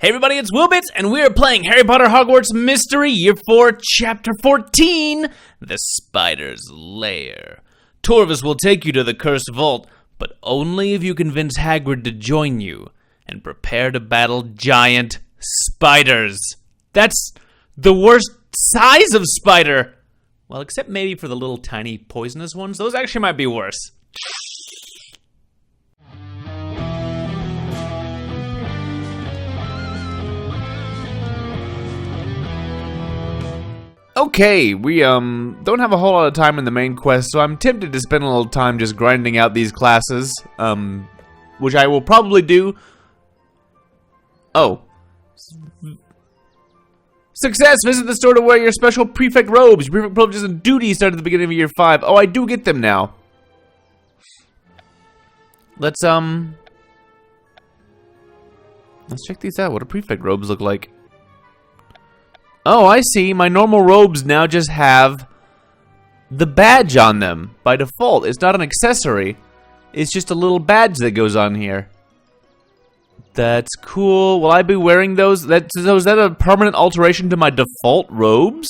Hey everybody, it's WillBits, and we are playing Harry Potter Hogwarts Mystery Year 4, Chapter 14, The Spider's Lair. Two of us will take you to the Cursed Vault, but only if you convince Hagrid to join you, and prepare to battle giant spiders. That's the worst size of spider! Well, except maybe for the little tiny poisonous ones. Those actually might be worse. Okay, we don't have a whole lot of time in the main quest, so I'm tempted to spend a little time just grinding out these classes, which I will probably do. Oh. Success! Visit the store to wear your special prefect robes. Your prefect privileges and duties start at the beginning of year 5. Oh, I do get them now. Let's check these out. What do prefect robes look like? Oh, I see. My normal robes now just have the badge on them by default. It's not an accessory. It's just a little badge that goes on here. That's cool. Will I be wearing those? Is that a permanent alteration to my default robes?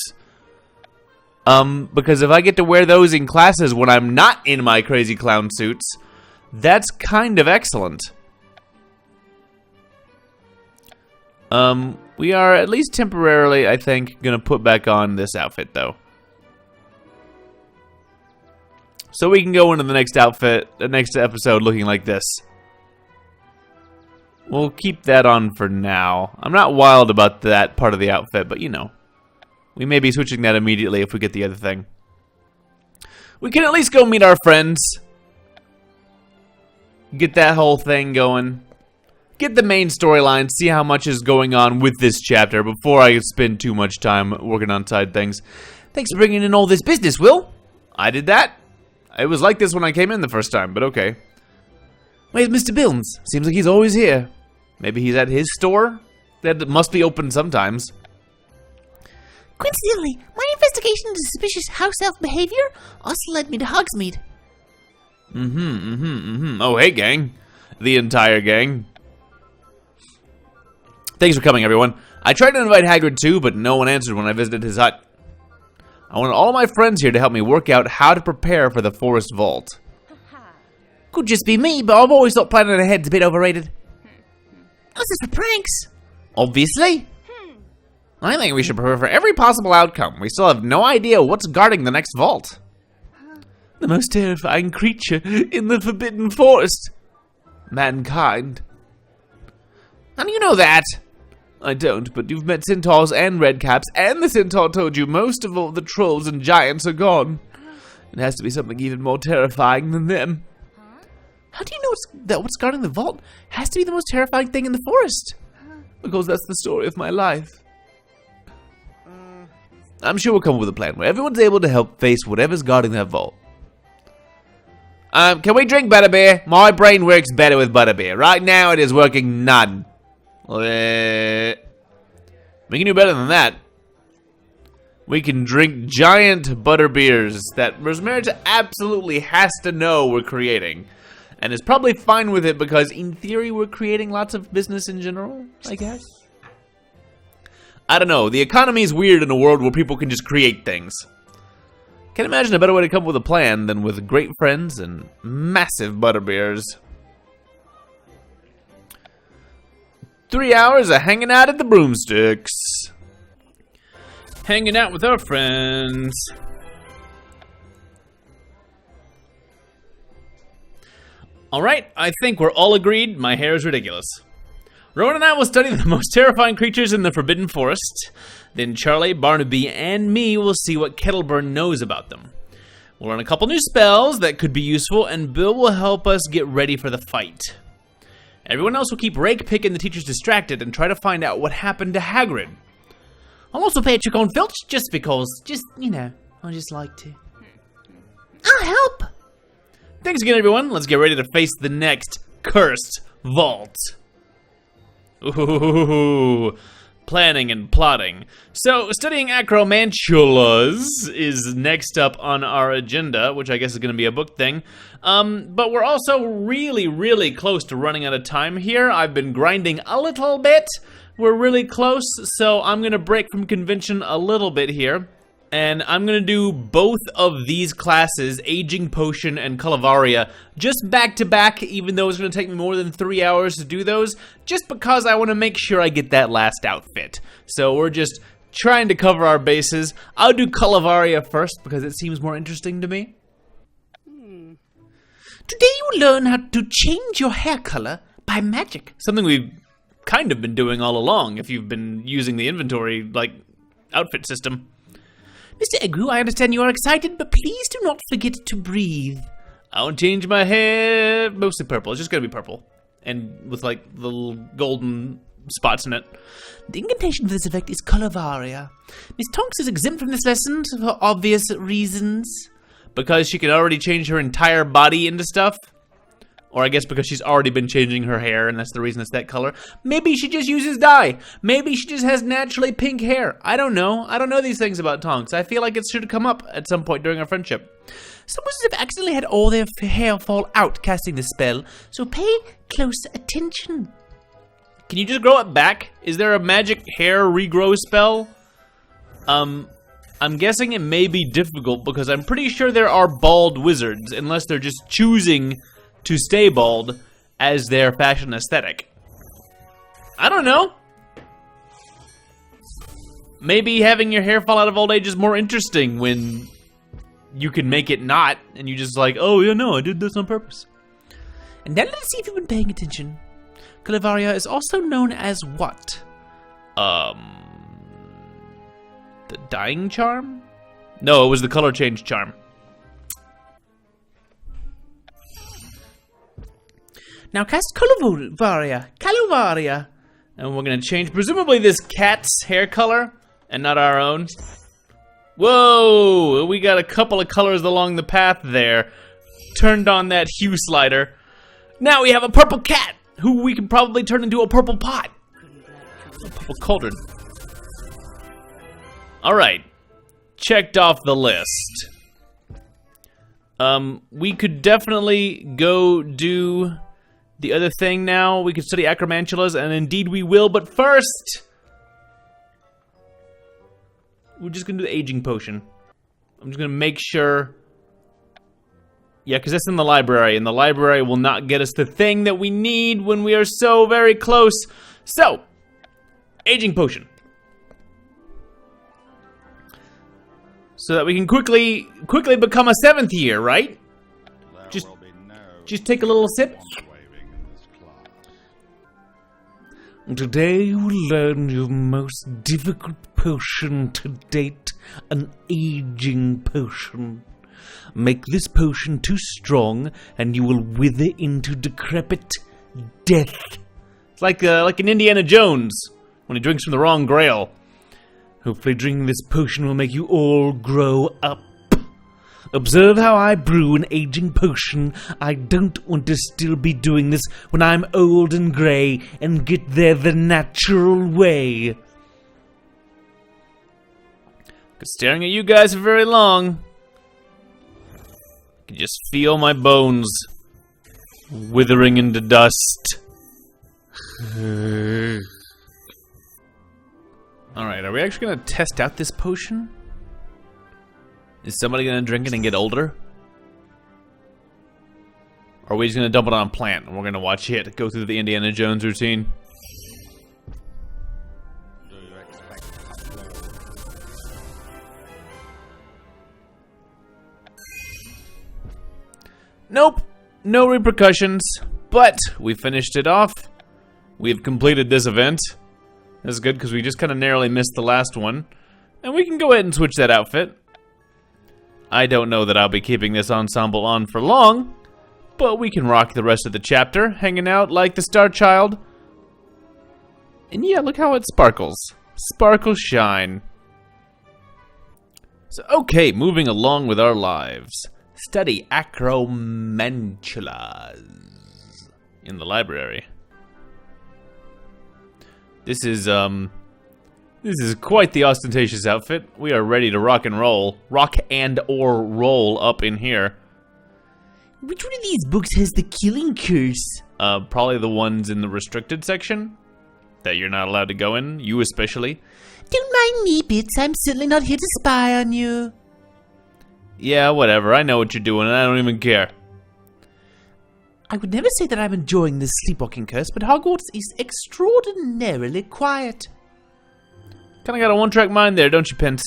Because if I get to wear those in classes when I'm not in my crazy clown suits, that's kind of excellent. We are at least temporarily, I think, gonna put back on this outfit though. So we can go into the next outfit, the next episode looking like this. We'll keep that on for now. I'm not wild about that part of the outfit, but you know. We may be switching that immediately if we get the other thing. We can at least go meet our friends. Get that whole thing going. Get the main storyline, see how much is going on with this chapter before I spend too much time working on side things. Thanks for bringing in all this business, Will. I did that. It was like this when I came in the first time, but okay. Where's Mr. Billings? Seems like he's always here. Maybe he's at his store? That must be open sometimes. Coincidentally, my investigation into suspicious house elf behavior also led me to Hogsmeade. Oh, hey, gang. The entire gang. Thanks for coming, everyone. I tried to invite Hagrid too, but no one answered when I visited his hut. I wanted all my friends here to help me work out how to prepare for the Forest Vault. Could just be me, but I've always thought planning ahead's a bit overrated. What's this for pranks? Obviously. I think we should prepare for every possible outcome. We still have no idea what's guarding the next vault. The most terrifying creature in the Forbidden Forest. Mankind. How do you know that? I don't, but you've met centaurs and redcaps, and the centaur told you most of all the trolls and giants are gone. It has to be something even more terrifying than them. How do you know that what's guarding the vault has to be the most terrifying thing in the forest? Because that's the story of my life. I'm sure we'll come up with a plan where everyone's able to help face whatever's guarding that vault. Can we drink butterbeer? My brain works better with butterbeer. Right now it is working none. We can do better than that. We can drink giant butterbeers that Rosmerita absolutely has to know we're creating. And is probably fine with it because, in theory, we're creating lots of business in general, I guess. I don't know. The economy is weird in a world where people can just create things. Can't imagine a better way to come up with a plan than with great friends and massive butterbeers. 3 hours of hanging out at the broomsticks. Hanging out with our friends. Alright, I think we're all agreed my hair is ridiculous. Rowan and I will study the most terrifying creatures in the Forbidden Forest. Then Charlie, Barnaby, and me will see what Kettleburn knows about them. We'll learn a couple new spells that could be useful, and Bill will help us get ready for the fight. Everyone else will keep Rakepick and the teachers distracted and try to find out what happened to Hagrid. I'll also pay a trick on Filch just because, you know, I just like to. I'll help! Thanks again, everyone. Let's get ready to face the next Cursed Vault. Ooh, planning and plotting. So, studying Acromantulas is next up on our agenda, which I guess is going to be a book thing. But we're also really, really close to running out of time here. I've been grinding a little bit. We're really close, so I'm going to break from convention a little bit here. And I'm going to do both of these classes, Aging Potion and Calaveria, just back to back, even though it's going to take me more than 3 hours to do those, just because I want to make sure I get that last outfit. So we're just trying to cover our bases. I'll do Calaveria first, because it seems more interesting to me. Today you will learn how to change your hair color by magic. Something we've kind of been doing all along, if you've been using the inventory, like, outfit system. Mr. Egru, I understand you are excited, but please do not forget to breathe. I'll change my hair, mostly purple. It's just gonna be purple. And with, like, little golden spots in it. The incantation for this effect is Calaveria. Miss Tonks is exempt from this lesson for obvious reasons. Because she can already change her entire body into stuff? Or I guess because she's already been changing her hair and that's the reason it's that color. Maybe she just uses dye. Maybe she just has naturally pink hair. I don't know. I don't know these things about Tonks. I feel like it should come up at some point during our friendship. Some wizards have accidentally had all their hair fall out casting this spell, so pay close attention. Can you just grow it back? Is there a magic hair regrow spell? I'm guessing it may be difficult because I'm pretty sure there are bald wizards, unless they're just choosing to stay bald as their fashion aesthetic. I don't know. Maybe having your hair fall out of old age is more interesting when you can make it not, and you just like, oh yeah, no, I did this on purpose. And now let's see if you've been paying attention. Calaveria is also known as what? The dyeing charm? No, it was the color change charm. Now cast Calaveria. And we're gonna change, presumably, this cat's hair color, and not our own. Whoa! We got a couple of colors along the path there. Turned on that hue slider. Now we have a purple cat, who we can probably turn into a purple pot. A purple cauldron. Alright. Checked off the list. We could definitely go do the other thing now. We could study Acromantulas, and indeed we will, but first, we're just gonna do the aging potion. I'm just gonna make sure. Yeah, because that's in the library, and the library will not get us the thing that we need when we are so very close. So, aging potion. So that we can quickly become a 7th year, right? Just take a little sip. Today you will learn your most difficult potion to date, an aging potion. Make this potion too strong, and you will wither into decrepit death. It's like an Indiana Jones when he drinks from the wrong grail. Hopefully drinking this potion will make you all grow up. Observe how I brew an aging potion. I don't want to still be doing this when I'm old and grey and get there the natural way. Staring at you guys for very long. I can just feel my bones withering into dust. Alright, are we actually gonna test out this potion? Is somebody gonna drink it and get older? Or are we just gonna dump it on a plant and we're gonna watch it go through the Indiana Jones routine? Nope, no repercussions, but we finished it off. We've completed this event. That's good because we just kind of narrowly missed the last one. And we can go ahead and switch that outfit. I don't know that I'll be keeping this ensemble on for long, but we can rock the rest of the chapter, hanging out like the Star Child. And yeah, look how it sparkles. Sparkle shine. So, okay, moving along with our lives. Study Acromantulas in the library. This is, This is quite the ostentatious outfit. We are ready to rock and roll. Rock and or roll up in here. Which one of these books has the killing curse? Probably the ones in the restricted section that you're not allowed to go in, you especially. Don't mind me, Bits. I'm certainly not here to spy on you. Yeah, whatever. I know what you're doing and I don't even care. I would never say that I'm enjoying this sleepwalking curse, but Hogwarts is extraordinarily quiet. Kinda got a one-track mind there, don't you, Pence?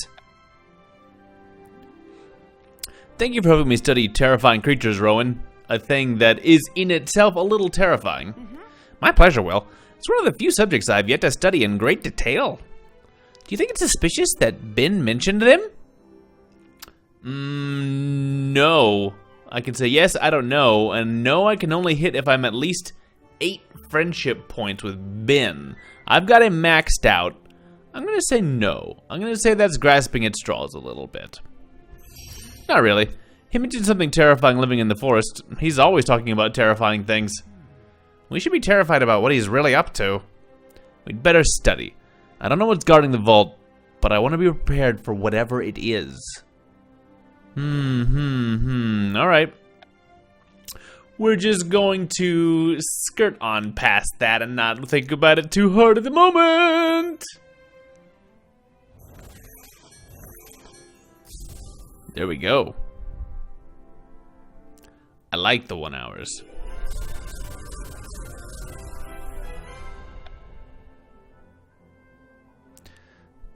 Thank you for helping me study terrifying creatures, Rowan. A thing that is in itself a little terrifying. My pleasure, Will. It's one of the few subjects I've yet to study in great detail. Do you think it's suspicious that Ben mentioned them? No. I can say yes, I don't know, and no, I can only hit if I'm at least 8 friendship points with Ben. I've got him maxed out. I'm gonna say no. I'm gonna say that's grasping at straws a little bit. Not really. He mentioned something terrifying living in the forest. He's always talking about terrifying things. We should be terrified about what he's really up to. We'd better study. I don't know what's guarding the vault, but I want to be prepared for whatever it is. Alright. We're just going to skirt on past that and not think about it too hard at the moment. There we go. I like the 1 hours.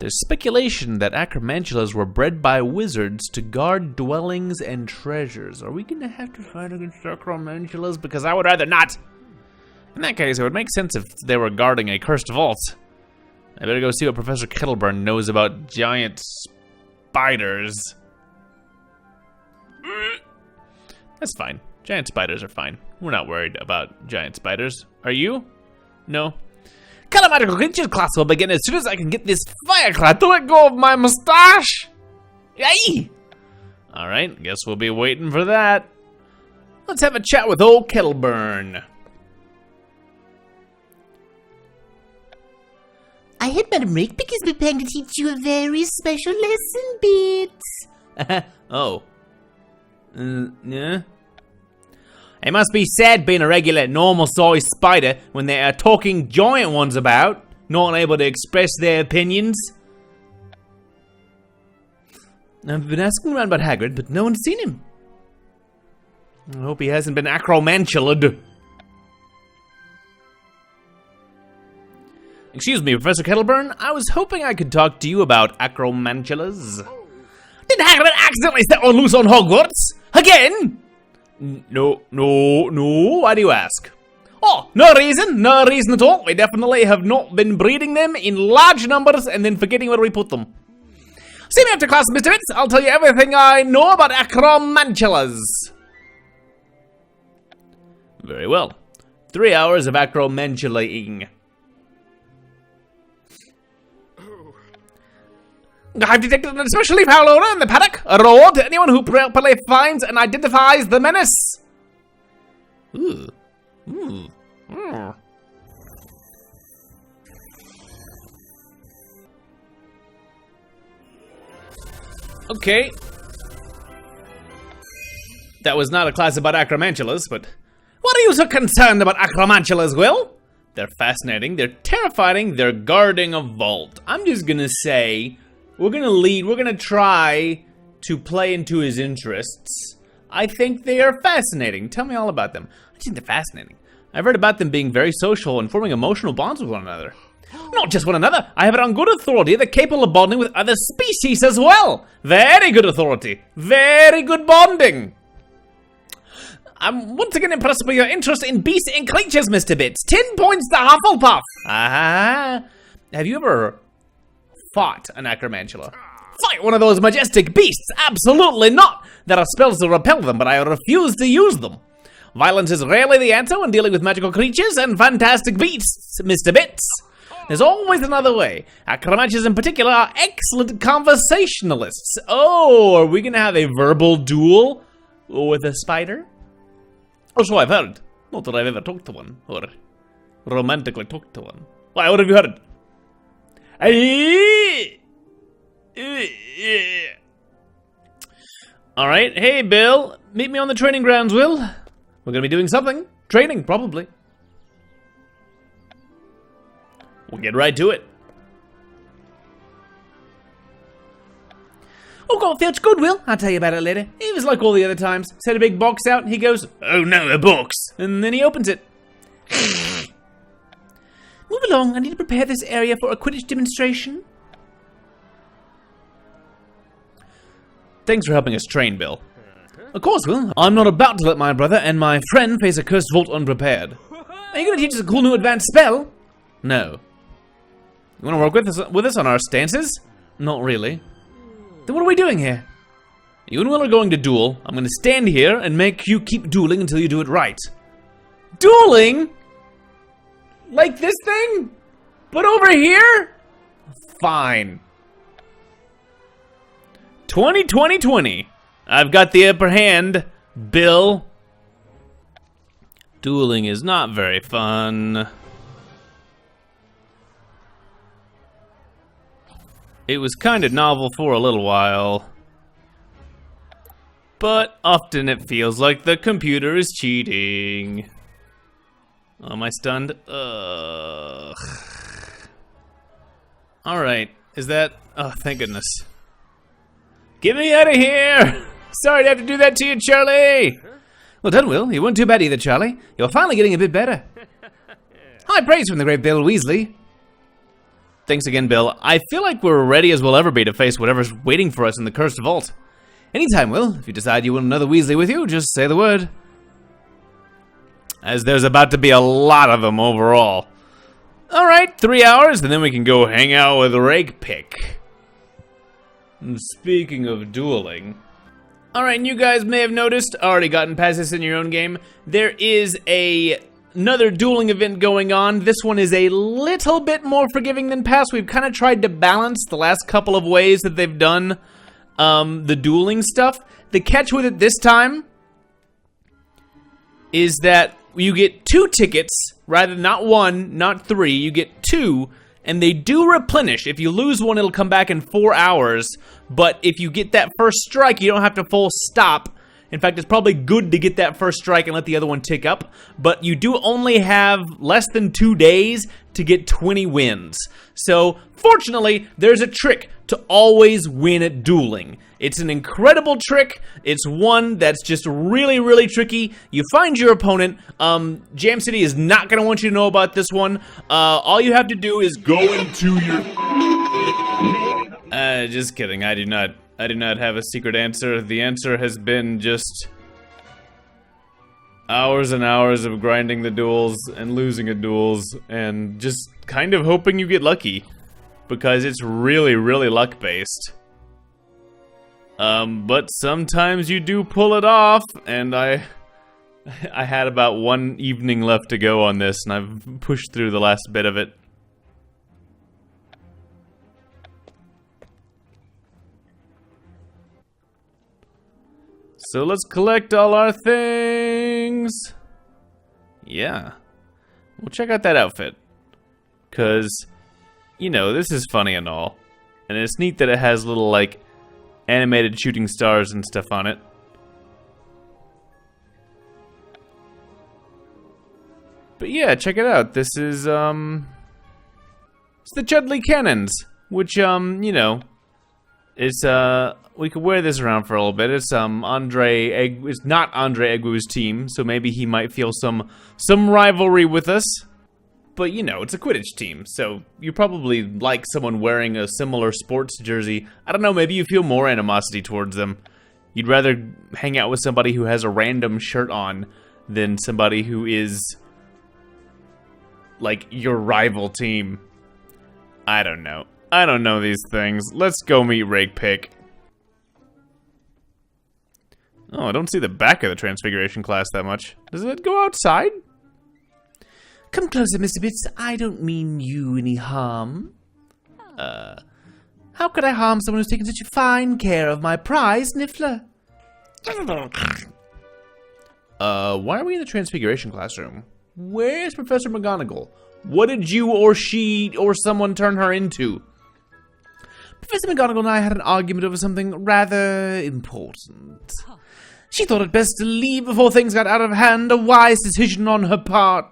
There's speculation that Acromantulas were bred by wizards to guard dwellings and treasures. Are we gonna have to fight against Acromantulas? Because I would rather not. In that case, it would make sense if they were guarding a cursed vault. I better go see what Professor Kettleburn knows about giant spiders. That's fine. Giant spiders are fine. We're not worried about giant spiders. Are you? No. Color magical creatures class will begin as soon as I can get this fireclad to let go of my mustache. Yay! Alright, guess we'll be waiting for that. Let's have a chat with old Kettleburn. I heard Madam Rakepick is preparing to teach you a very special lesson, Bits. Oh. Yeah? It must be sad being a regular, normal-sized spider when there are talking giant ones about, not able to express their opinions. I've been asking around about Hagrid, but no one's seen him. I hope he hasn't been acromantulaed. Excuse me, Professor Kettleburn. I was hoping I could talk to you about acromantulas. Did Hagrid accidentally set one loose on Hogwarts? Again? No. Why do you ask? Oh, no reason at all. We definitely have not been breeding them in large numbers and then forgetting where we put them. See me after class, Mr. Bits. I'll tell you everything I know about acromantulas. Very well. 3 hours of acromantulating. I've detected an especially foul odor in the paddock. A reward to anyone who properly finds and identifies the menace. Ooh. Okay. That was not a class about acromantulas, but what are you so concerned about acromantulas, Will? They're fascinating, they're terrifying, they're guarding a vault. I'm just gonna say, we're gonna try to play into his interests. I think they are fascinating. Tell me all about them. I think they're fascinating. I've heard about them being very social and forming emotional bonds with one another. Not just one another. I have it on good authority they're capable of bonding with other species as well. Very good authority. Very good bonding. I'm once again impressed by your interest in beasts and creatures, Mr. Bits. 10 points to Hufflepuff. Have you ever fought an acromantula? Fight one of those majestic beasts? Absolutely not. There are spells to repel them, but I refuse to use them. Violence is rarely the answer when dealing with magical creatures and fantastic beasts, Mr. Bits. There's always another way. Acromantulas in particular are excellent conversationalists. Oh, are we gonna have a verbal duel with a spider? Oh, so I've heard. Not that I've ever talked to one, or romantically talked to one. Why, what have you heard? Alright, hey Bill, meet me on the training grounds, Will. We're gonna be doing something. Training, probably. We'll get right to it. Oh, God, feels good, Will. I'll tell you about it later. It was like all the other times. Set a big box out, and he goes, oh no, a box. And then he opens it. Move along, I need to prepare this area for a Quidditch demonstration. Thanks for helping us train, Bill. Of course, Will. I'm not about to let my brother and my friend face a cursed vault unprepared. Are you going to teach us a cool new advanced spell? No. You want to work with us on our stances? Not really. Then what are we doing here? You and Will are going to duel. I'm going to stand here and make you keep dueling until you do it right. Dueling? Like this thing? But over here? Fine. 20-20-20. I've got the upper hand, Bill. Dueling is not very fun. It was kind of novel for a little while. But often it feels like the computer is cheating. Oh, am I stunned? Ugh. Alright, is that... Oh, thank goodness. Get me out of here! Sorry to have to do that to you, Charlie! Well done, Will. You weren't too bad either, Charlie. You're finally getting a bit better. High praise from the great Bill Weasley. Thanks again, Bill. I feel like we're ready as we'll ever be to face whatever's waiting for us in the Cursed Vault. Anytime, Will. If you decide you want another Weasley with you, just say the word. As there's about to be a lot of them overall. Alright, 3 hours, and then we can go hang out with Rakepick. And speaking of dueling... Alright, and you guys may have noticed, already gotten past this in your own game, there is another dueling event going on. This one is a little bit more forgiving than past. We've kind of tried to balance the last couple of ways that they've done the dueling stuff. The catch with it this time is that you get 2 tickets, rather not 1, not 3, you get 2, and they do replenish. If you lose one, it'll come back in 4 hours, but if you get that first strike, you don't have to full stop. In fact, it's probably good to get that first strike and let the other one tick up, but you do only have less than 2 days to get 20 wins. So, fortunately, there's a trick to always win at dueling. It's an incredible trick. It's one that's just really, really tricky. You find your opponent. Jam City is not going to want you to know about this one. All you have to do is go into your... just kidding. I do not have a secret answer. The answer has been just hours and hours of grinding the duels and losing at duels and just kind of hoping you get lucky, because it's really, really luck-based. But sometimes you do pull it off, and I had about 1 evening left to go on this, and I've pushed through the last bit of it. So let's collect all our things. Yeah. We'll check out that outfit. 'Cause, you know, this is funny and all. And it's neat that it has little, like, animated shooting stars and stuff on it. But yeah, check it out. This is, it's the Chudley Cannons. Which, you know, it's, we could wear this around for a little bit. It's it's not Andre Agua's team, so maybe he might feel some rivalry with us. But you know, it's a Quidditch team, so you probably like someone wearing a similar sports jersey. I don't know, maybe you feel more animosity towards them. You'd rather hang out with somebody who has a random shirt on than somebody who is like your rival team. I don't know. I don't know these things. Let's go meet Rakepick. Oh, I don't see the back of the Transfiguration class that much. Does it go outside? Come closer, Mr. Bits. I don't mean you any harm. How could I harm someone who's taken such fine care of my prize, Niffler? Why are we in the Transfiguration classroom? Where's Professor McGonagall? What did you or she or someone turn her into? Professor McGonagall and I had an argument over something rather important. She thought it best to leave before things got out of hand, a wise decision on her part.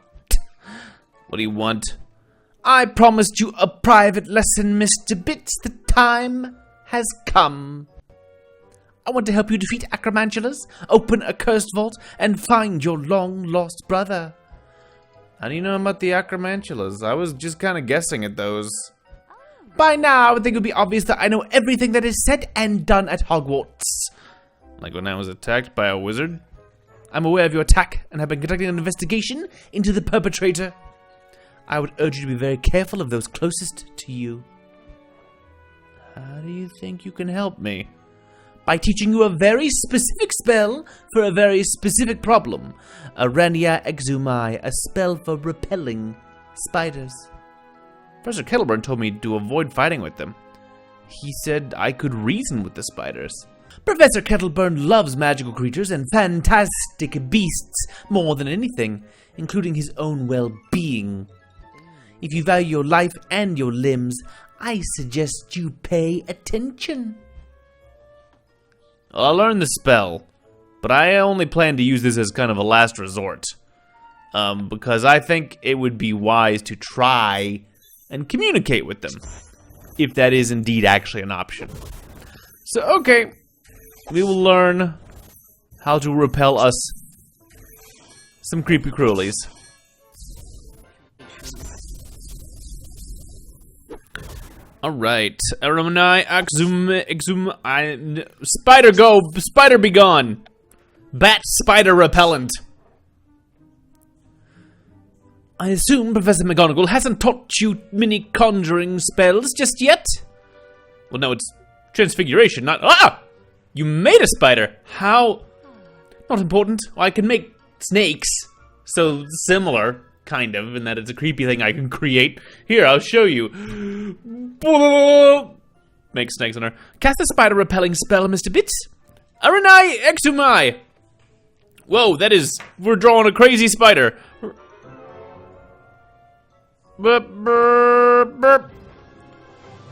What do you want? I promised you a private lesson, Mr. Bits. The time has come. I want to help you defeat Acromantulas, open a cursed vault, and find your long-lost brother. How do you know about the Acromantulas? I was just kind of guessing at those. By now, I would think it would be obvious that I know everything that is said and done at Hogwarts. Like when I was attacked by a wizard? I'm aware of your attack and have been conducting an investigation into the perpetrator. I would urge you to be very careful of those closest to you. How do you think you can help me? By teaching you a very specific spell for a very specific problem. Arania exumai, a spell for repelling spiders. Professor Kettleburn told me to avoid fighting with them. He said I could reason with the spiders. Professor Kettleburn loves magical creatures and fantastic beasts more than anything, including his own well-being. If you value your life and your limbs, I suggest you pay attention. I'll learn the spell, but I only plan to use this as kind of a last resort. Because I think it would be wise to try and communicate with them, if that is indeed actually an option. So, okay, we will learn how to repel us some creepy cruelies. Alright, spider go, spider be gone. Bat spider repellent. I assume Professor McGonagall hasn't taught you many conjuring spells just yet? Well, no, it's transfiguration, not... Ah! You made a spider! How? Not important. Well, I can make snakes. So, similar, kind of, in that it's a creepy thing I can create. Here, I'll show you. Make snakes on her. Cast a spider repelling spell, Mr. Bits. Aranai exumai! Whoa, that is... We're drawing a crazy spider. Burp, burp, burp.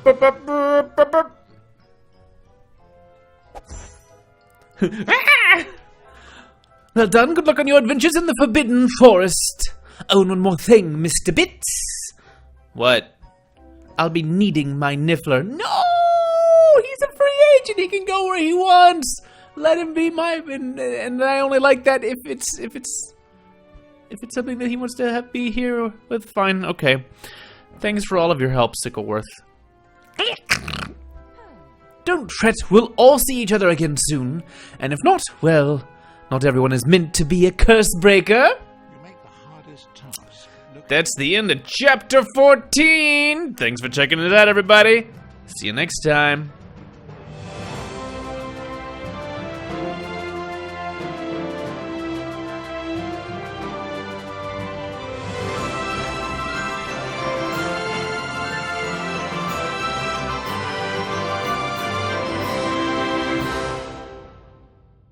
Burp, burp, burp, burp, burp. Well done. Good luck on your adventures in the Forbidden Forest. Oh, and one more thing, Mr. Bits. What? I'll be needing my Niffler. No! He's a free agent. He can go where he wants. Let him be my... And I only like that if it's something that he wants to be here with. Fine, okay. Thanks for all of your help, Sickleworth. Don't fret, we'll all see each other again soon. And if not, well, not everyone is meant to be a curse breaker. You make the hardest task. That's the end of chapter 14. Thanks for checking it out, everybody. See you next time.